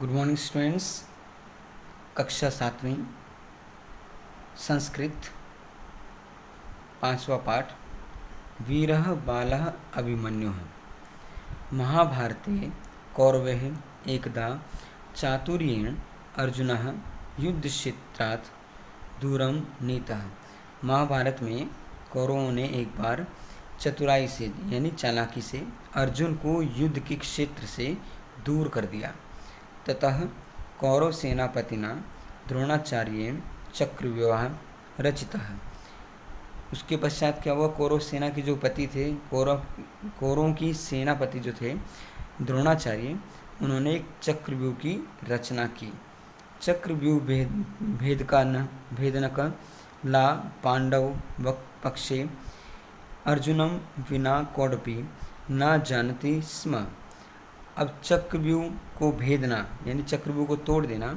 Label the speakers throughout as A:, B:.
A: Good morning students. कक्षा 7वीं संस्कृत 5वां पाठ वीरः बालः अभिमन्युः। महाभारते कौरवैः एकदा चातुर्येण अर्जुनः युद्धक्षेत्रात् दूरं नीतः। महाभारत में कौरवों ने एक बार चतुराई से यानी चालाकी से अर्जुन को युद्ध के क्षेत्र से दूर कर दिया। ततः कौरव सेनापतिना द्रोणाचार्येण चक्रव्यूह रचितः। उसके पश्चात क्या हुआ, कौरव सेना के जो पति थे, कौरवों की सेनापति जो थे द्रोणाचार्य, उन्होंने एक चक्रव्यूह की रचना की। चक्रव्यूह भेदनक ला पांडव पक्षे अर्जुनम विना कौडपि न जानती स्म। अब चक्रव्यूह को भेदना यानी चक्रव्यूह को तोड़ देना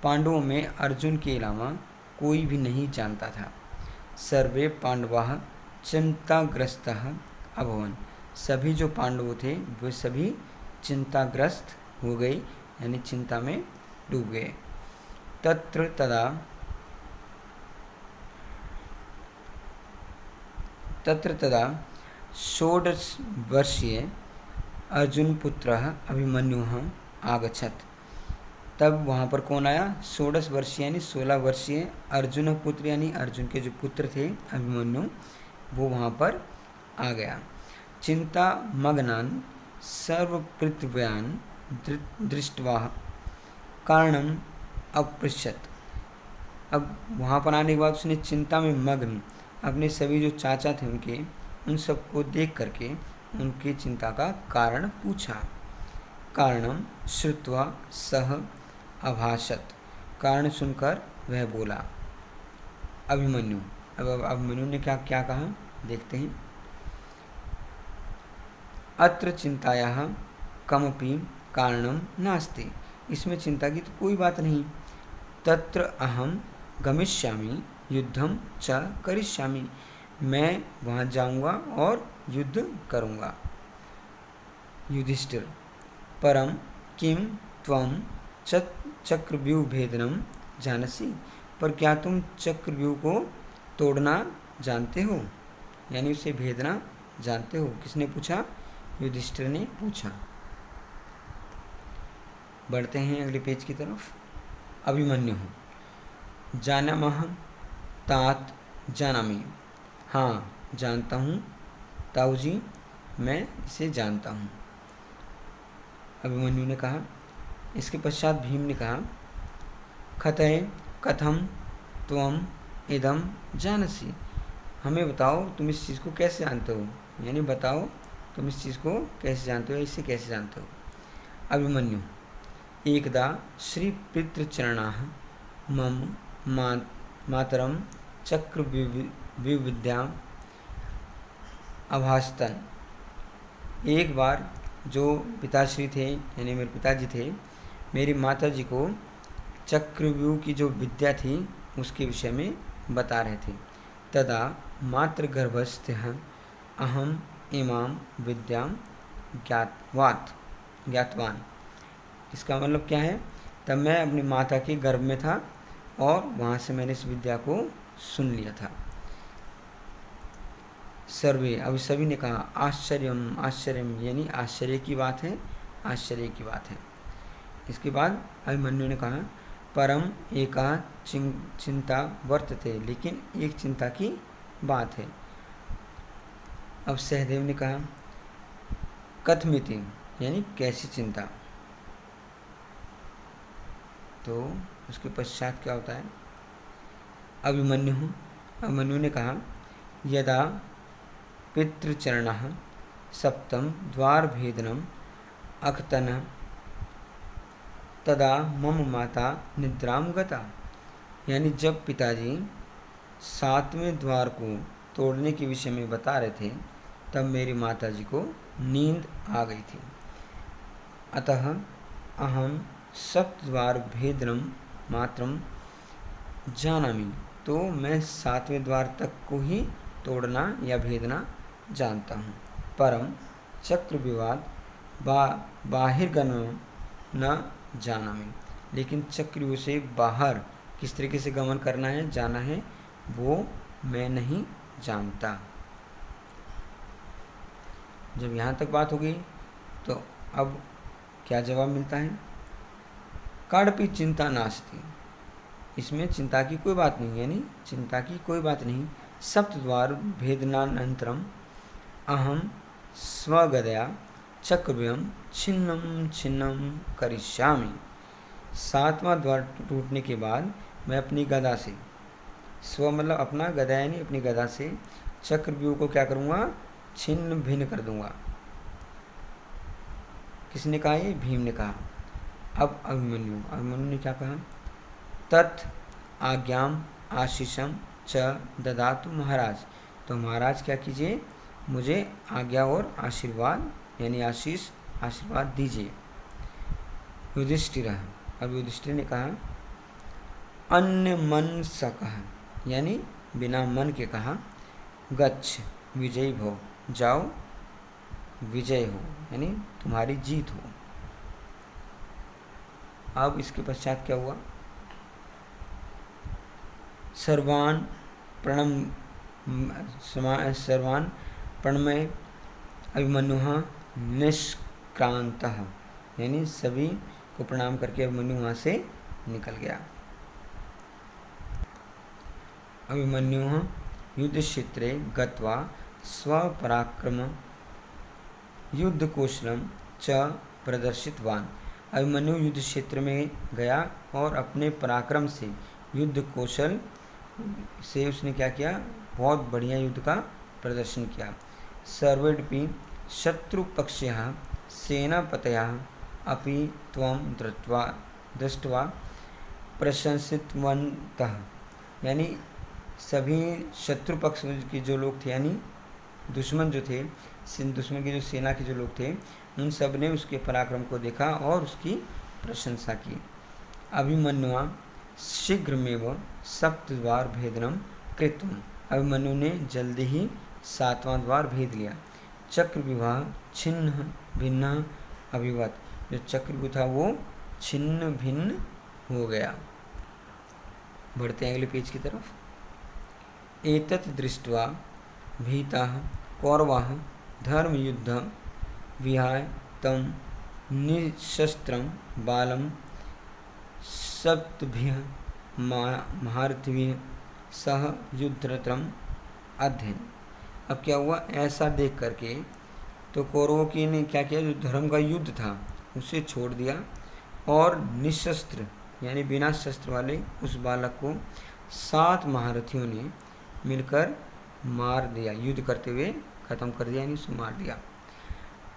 A: पांडवों में अर्जुन के अलावा कोई भी नहीं जानता था। सर्वे पांडवाः चिंताग्रस्तः अभवन्। सभी जो पांडव थे वे सभी चिंताग्रस्त हो गए यानी चिंता में डूब गए। तत्र तदा 16 वर्षीय अर्जुन पुत्र अभिमन्युः आगछत। तब वहाँ पर कौन आया? 16 वर्षीय यानी 16 वर्षीय अर्जुन पुत्र यानी अर्जुन के जो पुत्र थे अभिमन्यु, वो वहाँ पर आ गया। चिंता मग्नान सर्वपृथ्व्यान दृष्ट्वा कारणम अपृच्छत। अब वहाँ पर आने के बाद उसने चिंता में मग्न अपने सभी जो चाचा थे उनके, उन सबको देख करके उनकी चिंता का कारण पूछा। कारणम श्रुत्वा सह अभाषत। कारण सुनकर वह बोला। अभिमन्यु, अब अभिमन्यु ने क्या क्या कहा देखते हैं। अत्र चिंतायाः कमपि कारणम नास्ति। इसमें चिंता की तो कोई बात नहीं। तत्र अहम गमिष्यामि युद्धम च करिष्यामि। मैं वहाँ जाऊँगा और युद्ध करूँगा। युधिष्ठिर, परम किम त्वं चक्रव्यूह भेदनम जानसि। पर क्या तुम चक्रव्यूह को तोड़ना जानते हो, यानी उसे भेदना जानते हो? किसने पूछा? युधिष्ठिर ने पूछा। बढ़ते हैं अगले पेज की तरफ। अभिमन्यु, जानामह तात जानामि। हाँ जानता हूँ ताऊ जी, मैं इसे जानता हूँ, अभिमन्यु ने कहा। इसके पश्चात भीम ने कहा, कथय कथम त्वम इदम जानसि। हमें बताओ तुम इस चीज़ को कैसे जानते हो, यानी बताओ तुम इस चीज़ को कैसे जानते हो, इसे कैसे जानते हो। अभिमन्यु, एकदा श्री पितृचरणाः मम मातरम चक्र विविद्याम अभाषतन। एक बार जो पिताश्री थे यानी मेरे पिताजी थे, मेरी माताजी को चक्रव्यूह की जो विद्या थी उसके विषय में बता रहे थे। तदा मातृगर्भस्थः अहम इमाम विद्याम ज्ञातवान। इसका मतलब क्या है? तब मैं अपनी माता के गर्भ में था और वहाँ से मैंने इस विद्या को सुन लिया था। सर्वे, अभी सभी ने कहा, आश्चर्यम आश्चर्यम यानी आश्चर्य की बात है, आश्चर्य की बात है। इसके बाद अभिमन्यु ने कहा, परम एका चिंता वर्तते, लेकिन एक चिंता की बात है। अब सहदेव ने कहा, कथमिति यानी कैसी चिंता। तो उसके पश्चात क्या होता है? अभिमन्यु ने कहा, यदा पितृचरणः सप्तम द्वारभेदनम अकतन तदा मम माता निद्राम गता। यानी जब पिताजी 7वें द्वार को तोड़ने के विषय में बता रहे थे तब मेरी माताजी को नींद आ गई थी। अतः अहम सप्तद्वार भेदनम मात्रम जानामि। तो मैं 7वें द्वार तक को ही तोड़ना या भेदना जानता हूँ। परम चक्र विवाद बाहिर्गमन न जानामि। लेकिन चक्रव्यूह से बाहर किस तरीके से गमन करना है, जाना है, वो मैं नहीं जानता। जब यहाँ तक बात हो गई तो अब क्या जवाब मिलता है? काड़पी चिंता नास्ति, इसमें चिंता की कोई बात नहीं, यानी चिंता की कोई बात नहीं। सप्तद्वार भेदनानंतरम अहम स्वगदया चक्रव्यूहम छिन्नम छिन्नम करिष्यामि। 7वां द्वार टूटने के बाद मैं अपनी गदा से, स्व मतलब अपना, गदा यानी अपनी गदा से चक्रव्यूह को क्या करूँगा? छिन्न भिन्न कर दूंगा। किसने कहा? ये भीम ने कहा। अब अभिमन्यु ने क्या कहा? तत् आज्ञाम आशीषम च ददातु महाराज। तो महाराज क्या कीजिए, मुझे आज्ञा और आशीर्वाद यानी आशीष, आशीर्वाद दीजिए। युधिष्ठिर, अब युधिष्ठिर ने कहा अन्य मन सकह, यानी बिना मन के कहा, गच्छ विजयी भव, जाओ विजय हो, यानी तुम्हारी जीत हो। अब इसके पश्चात क्या हुआ? सर्वान प्रणमय अभिमन्यु निष्क्रांतः, यानी सभी को प्रणाम करके अभिमन्यु वहाँ से निकल गया। अभिमन्यु युद्धक्षेत्रे गत्वा स्वपराक्रम युद्धकौशलम च प्रदर्शितवान। अभिमन्यु युद्ध क्षेत्र में गया और अपने पराक्रम से, युद्ध कौशल से उसने क्या किया? बहुत बढ़िया युद्ध का प्रदर्शन किया। सर्वेडपि शत्रुपक्षयः सेनापतयः अपि त्वं दृष्ट्वा प्रशंसितवन्तः, यानी सभी शत्रु पक्ष के जो लोग थे, यानी दुश्मन जो थे, दुश्मन की जो सेना के जो लोग थे, उन सब ने उसके पराक्रम को देखा और उसकी प्रशंसा की। अभिमन्युआ शीघ्रमेव सप्तद्वार भेदनम कृत्वम, अभिमन्यु ने जल्दी ही 7वां द्वार भेद लिया। चक्रव्यूह छिन्न भिन्न अभिवत, जो चक्रव्यूह था वो छिन्न भिन्न हो गया। बढ़ते हैं अगले पेज की तरफ। एतत् दृष्ट्वा भीताः कौरवाः धर्मयुद्धं विहाय तं निशस्त्रं बालं सप्तभिः महारथिभिः सह युद्धरतम् अध्ययन। अब क्या हुआ? ऐसा देख करके तो कौरवों की ने क्या किया? जो धर्म का युद्ध था उसे छोड़ दिया और निशस्त्र यानी बिना शस्त्र वाले उस बालक को 7 महारथियों ने मिलकर मार दिया, युद्ध करते हुए खत्म कर दिया, यानी उसे मार दिया।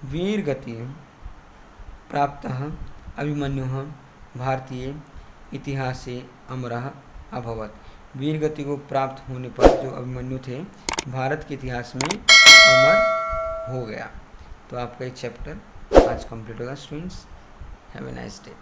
A: वीर गति प्राप्त अभिमन्यु भारतीय इतिहासे अमरः अभवत। वीर गति को प्राप्त होने पर जो अभिमन्यु थे भारत के इतिहास में अमर हो गया। तो आपका ये चैप्टर आज कंप्लीट होगा students. Have a nice day.